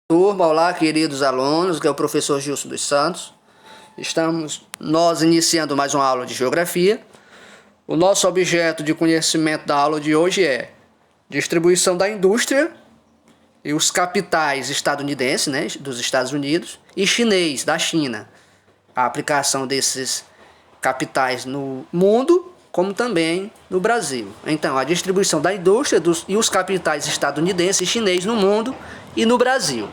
Turma, olá, queridos alunos, que é o professor Gilson dos Santos. Estamos nós iniciando mais uma aula de geografia. O nosso objeto de conhecimento da aula de hoje é distribuição da indústria e os capitais estadunidenses, né, dos Estados Unidos, e chinês, da China. A aplicação desses capitais no mundo, como também no Brasil. Então, a distribuição da indústria e os capitais estadunidenses e chinês no mundo e no Brasil.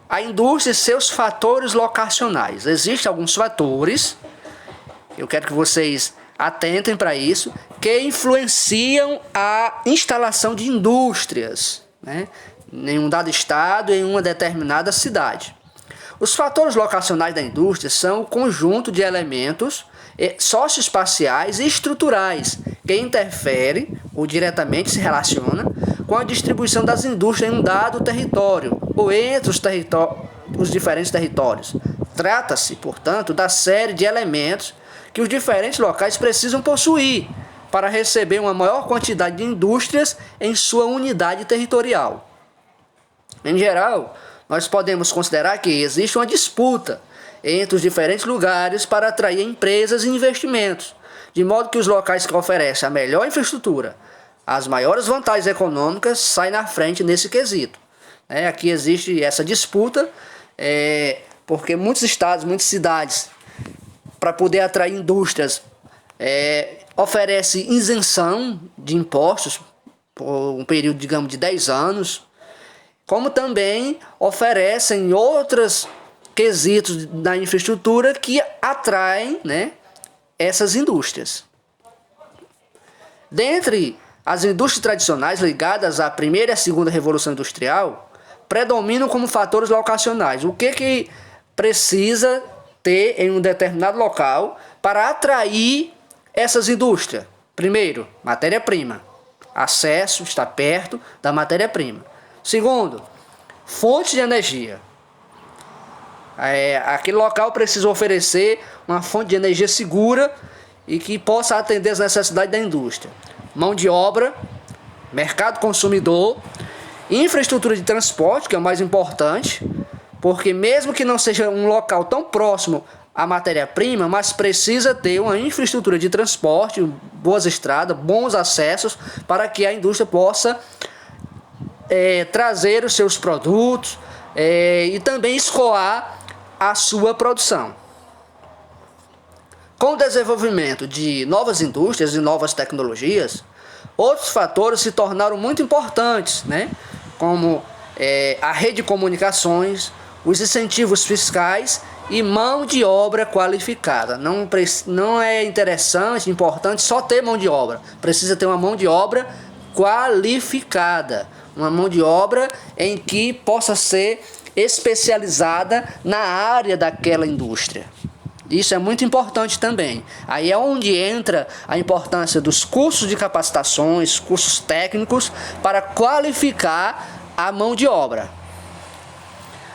A indústria e seus fatores locacionais. Existem alguns fatores, eu quero que vocês atentem para isso, que influenciam a instalação de indústrias, né, em um dado estado, em uma determinada cidade. Os fatores locacionais da indústria são o conjunto de elementos socioespaciais e estruturais que interferem ou diretamente se relaciona com a distribuição das indústrias em um dado território ou entre os diferentes territórios. Trata-se, portanto, da série de elementos que os diferentes locais precisam possuir para receber uma maior quantidade de indústrias em sua unidade territorial. Em geral, nós podemos considerar que existe uma disputa entre os diferentes lugares para atrair empresas e investimentos, de modo que os locais que oferecem a melhor infraestrutura, as maiores vantagens econômicas, saem na frente nesse quesito. Aqui existe essa disputa, porque muitos estados, muitas cidades, para poder atrair indústrias, oferecem isenção de impostos por um período, digamos, de 10 anos, como também oferecem outros quesitos da infraestrutura que atraem, né, essas indústrias. Dentre as indústrias tradicionais ligadas à primeira e à segunda revolução industrial, predominam como fatores locacionais. O que precisa ter em um determinado local para atrair essas indústrias? Primeiro, matéria-prima. Acesso, está perto da matéria-prima. Segundo, fonte de energia. Aquele local precisa oferecer uma fonte de energia segura e que possa atender as necessidades da indústria. Mão de obra, mercado consumidor, infraestrutura de transporte, que é o mais importante, porque mesmo que não seja um local tão próximo à matéria-prima, mas precisa ter uma infraestrutura de transporte, boas estradas, bons acessos, para que a indústria possa trazer os seus produtos e também escoar a sua produção. Com o desenvolvimento de novas indústrias e novas tecnologias, outros fatores se tornaram muito importantes, né? Como a rede de comunicações, os incentivos fiscais e mão de obra qualificada. Não é interessante, importante só ter mão de obra. Precisa ter uma mão de obra qualificada. Uma mão de obra em que possa ser especializada na área daquela indústria. Isso é muito importante também. Aí é onde entra a importância dos cursos de capacitações, cursos técnicos, para qualificar a mão de obra.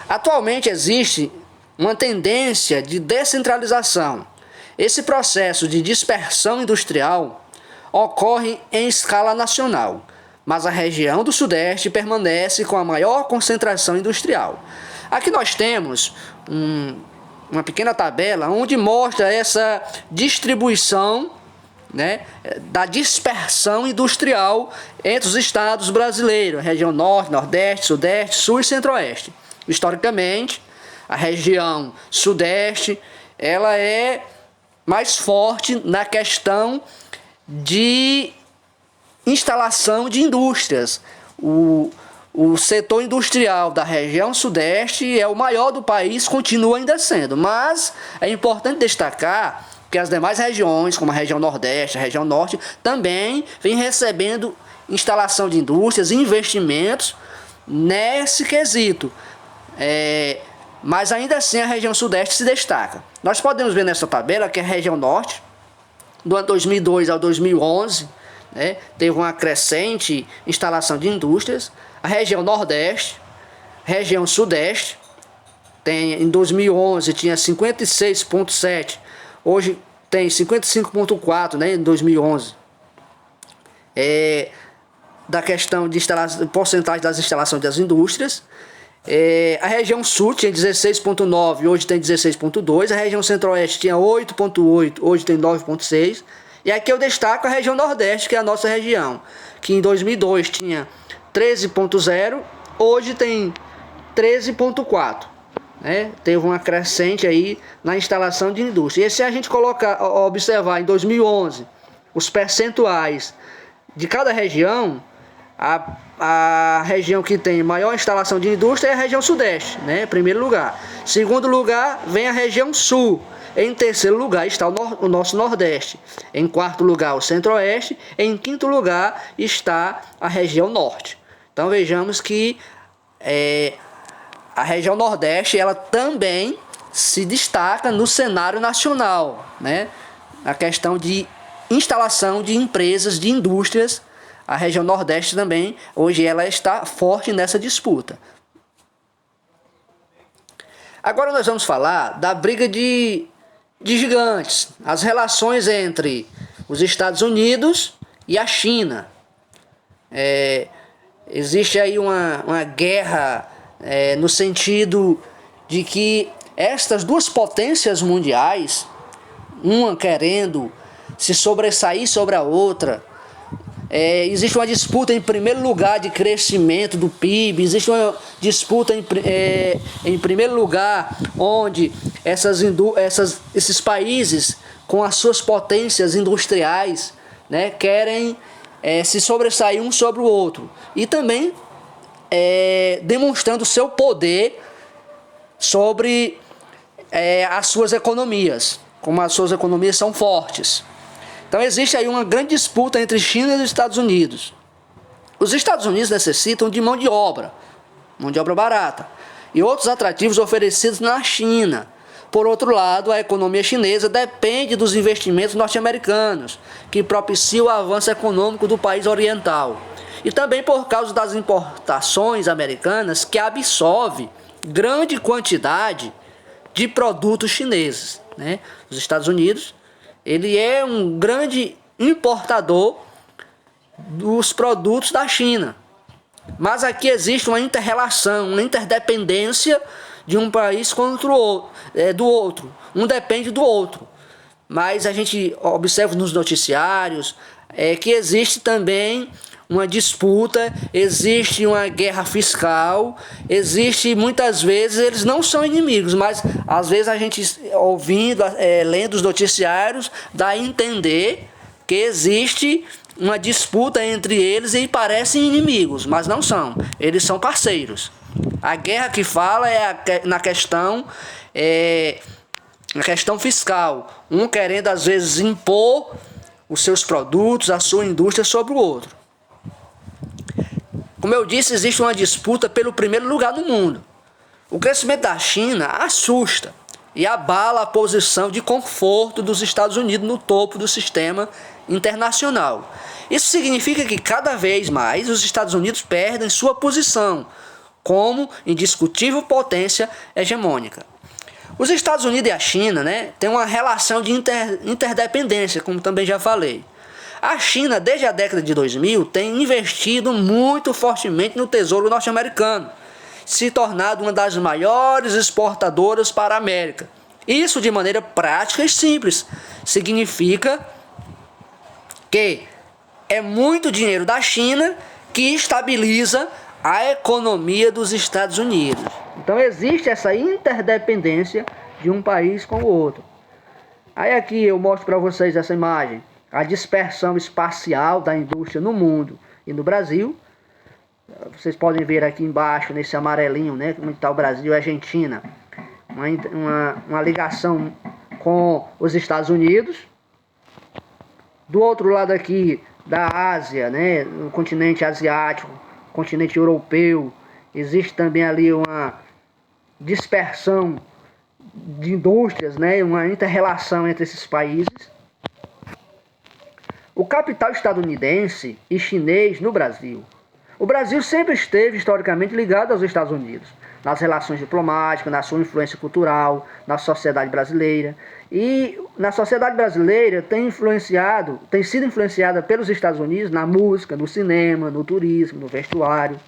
Atualmente existe uma tendência de descentralização. Esse processo de dispersão industrial ocorre em escala nacional, mas a região do Sudeste permanece com a maior concentração industrial. Aqui nós temos uma pequena tabela onde mostra essa distribuição, né, da dispersão industrial entre os estados brasileiros, região Norte, Nordeste, Sudeste, Sul e Centro-Oeste. Historicamente, a região Sudeste ela é mais forte na questão de instalação de indústrias. O setor industrial da região Sudeste é o maior do país, continua ainda sendo, mas é importante destacar que as demais regiões, como a região Nordeste, a região Norte, também vem recebendo instalação de indústrias e investimentos nesse quesito. Mas ainda assim a região Sudeste se destaca. Nós podemos ver nessa tabela que a região Norte, do ano 2002 ao 2011, teve uma crescente instalação de indústrias. A região Nordeste, região Sudeste, em 2011 tinha 56,7, hoje tem 55,4, em 2011. Da questão de porcentagem das instalações das indústrias. A região sul tinha 16,9, hoje tem 16,2. A região centro-oeste tinha 8,8, hoje tem 9,6. E aqui eu destaco a região nordeste, que é a nossa região, que em 2002 tinha 13,0, hoje tem 13,4. Né? Teve uma crescente aí na instalação de indústria. E se a gente observar em 2011 os percentuais de cada região, a região que tem maior instalação de indústria é a região sudeste, né? Em primeiro lugar. Segundo lugar vem a região sul. Em terceiro lugar está o nosso nordeste. Em quarto lugar o centro-oeste. Em quinto lugar está a região norte. Então vejamos que a região nordeste ela também se destaca no cenário nacional, né? Na questão de instalação de empresas, de indústrias. A região nordeste também, hoje ela está forte nessa disputa. Agora nós vamos falar da briga de gigantes, as relações entre os Estados Unidos e a China. Existe aí uma guerra no sentido de que estas duas potências mundiais, uma querendo se sobressair sobre a outra, existe uma disputa em primeiro lugar de crescimento do PIB, existe uma disputa em primeiro lugar onde esses países com as suas potências industriais, né, querem se sobressair um sobre o outro e também demonstrando seu poder sobre as suas economias, como as suas economias são fortes. Então existe aí uma grande disputa entre China e os Estados Unidos. Os Estados Unidos necessitam de mão de obra barata, e outros atrativos oferecidos na China. Por outro lado, a economia chinesa depende dos investimentos norte-americanos, que propiciam o avanço econômico do país oriental. E também por causa das importações americanas, que absorve grande quantidade de produtos chineses, né? Os Estados Unidos ele é um grande importador dos produtos da China. Mas aqui existe uma inter-relação, uma interdependência de um país contra do outro. Um depende do outro. Mas a gente observa nos noticiários que existe também uma disputa, existe uma guerra fiscal, existe muitas vezes, eles não são inimigos, mas às vezes a gente ouvindo, lendo os noticiários, dá a entender que existe uma disputa entre eles e parecem inimigos, mas não são, eles são parceiros. A guerra que fala na questão fiscal, um querendo às vezes impor os seus produtos, a sua indústria sobre o outro. Como eu disse, existe uma disputa pelo primeiro lugar no mundo. O crescimento da China assusta e abala a posição de conforto dos Estados Unidos no topo do sistema internacional. Isso significa que cada vez mais os Estados Unidos perdem sua posição como indiscutível potência hegemônica. Os Estados Unidos e a China, né, têm uma relação de interdependência, como também já falei. A China, desde a década de 2000, tem investido muito fortemente no tesouro norte-americano, se tornado uma das maiores exportadoras para a América. Isso, de maneira prática e simples, significa que é muito dinheiro da China que estabiliza a economia dos Estados Unidos. Então existe essa interdependência de um país com o outro. Aí aqui eu mostro para vocês essa imagem. A dispersão espacial da indústria no mundo e no Brasil. Vocês podem ver aqui embaixo, nesse amarelinho, né, como está o Brasil e a Argentina. Uma ligação com os Estados Unidos. Do outro lado aqui, da Ásia, né, no continente asiático, continente europeu, existe também ali uma dispersão de indústrias, né, uma inter-relação entre esses países. O capital estadunidense e chinês no Brasil. O Brasil sempre esteve historicamente ligado aos Estados Unidos, nas relações diplomáticas, na sua influência cultural, na sociedade brasileira. E na sociedade brasileira tem sido influenciada pelos Estados Unidos na música, no cinema, no turismo, no vestuário.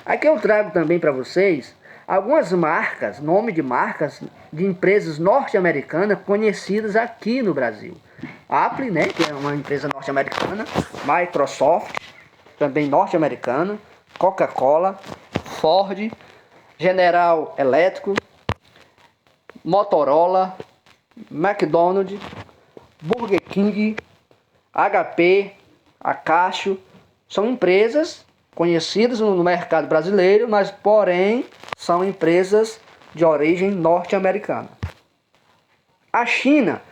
Aqui eu trago também para vocês algumas marcas, nome de marcas de empresas norte-americanas conhecidas aqui no Brasil. Apple, né, que é uma empresa norte-americana, Microsoft, também norte-americana, Coca-Cola, Ford, General Electric, Motorola, McDonald's, Burger King, HP, Akashi, são empresas conhecidas no mercado brasileiro, mas porém são empresas de origem norte-americana. A China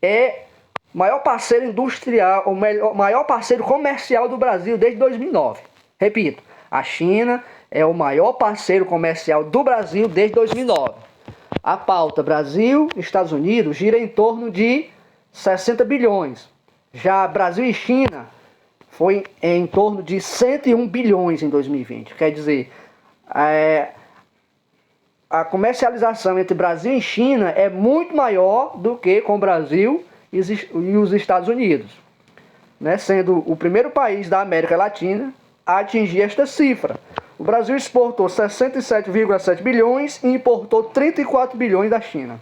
é o maior parceiro industrial, o maior parceiro comercial do Brasil desde 2009. Repito, a China é o maior parceiro comercial do Brasil desde 2009. A pauta Brasil e Estados Unidos gira em torno de 60 bilhões. Já Brasil e China foi em torno de 101 bilhões em 2020. Quer dizer, a comercialização entre Brasil e China é muito maior do que com o Brasil e os Estados Unidos, né? Sendo o primeiro país da América Latina a atingir esta cifra. O Brasil exportou 67,7 bilhões e importou 34 bilhões da China.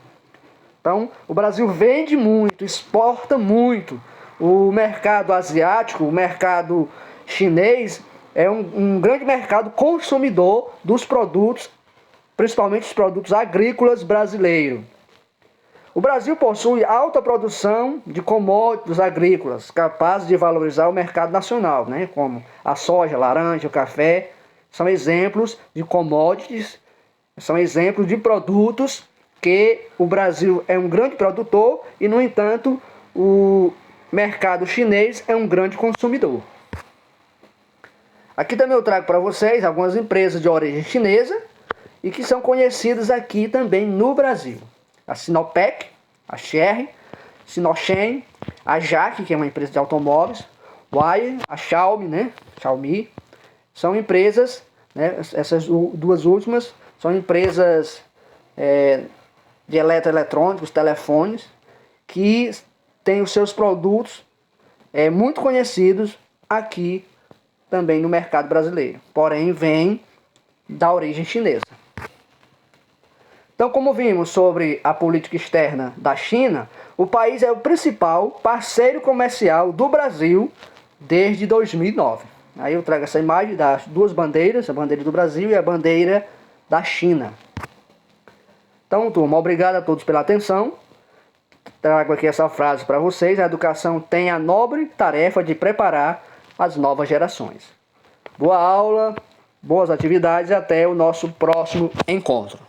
Então, o Brasil vende muito, exporta muito. O mercado asiático, o mercado chinês, é um grande mercado consumidor dos produtos, principalmente os produtos agrícolas brasileiros. O Brasil possui alta produção de commodities agrícolas, capazes de valorizar o mercado nacional, né? Como a soja, laranja, o café, são exemplos de commodities, são exemplos de produtos que o Brasil é um grande produtor e, no entanto, o mercado chinês é um grande consumidor. Aqui também eu trago para vocês algumas empresas de origem chinesa e que são conhecidas aqui também no Brasil. A Sinopec, a Chery, Sinochem, a JAC, que é uma empresa de automóveis, Huawei, a Xiaomi, né? Xiaomi, são empresas, né? Essas duas últimas são empresas de eletroeletrônicos, telefones, que têm os seus produtos muito conhecidos aqui também no mercado brasileiro, porém vêm da origem chinesa. Então, como vimos sobre a política externa da China, o país é o principal parceiro comercial do Brasil desde 2009. Aí eu trago essa imagem das duas bandeiras, a bandeira do Brasil e a bandeira da China. Então, turma, obrigado a todos pela atenção. Trago aqui essa frase para vocês: a educação tem a nobre tarefa de preparar as novas gerações. Boa aula, boas atividades e até o nosso próximo encontro.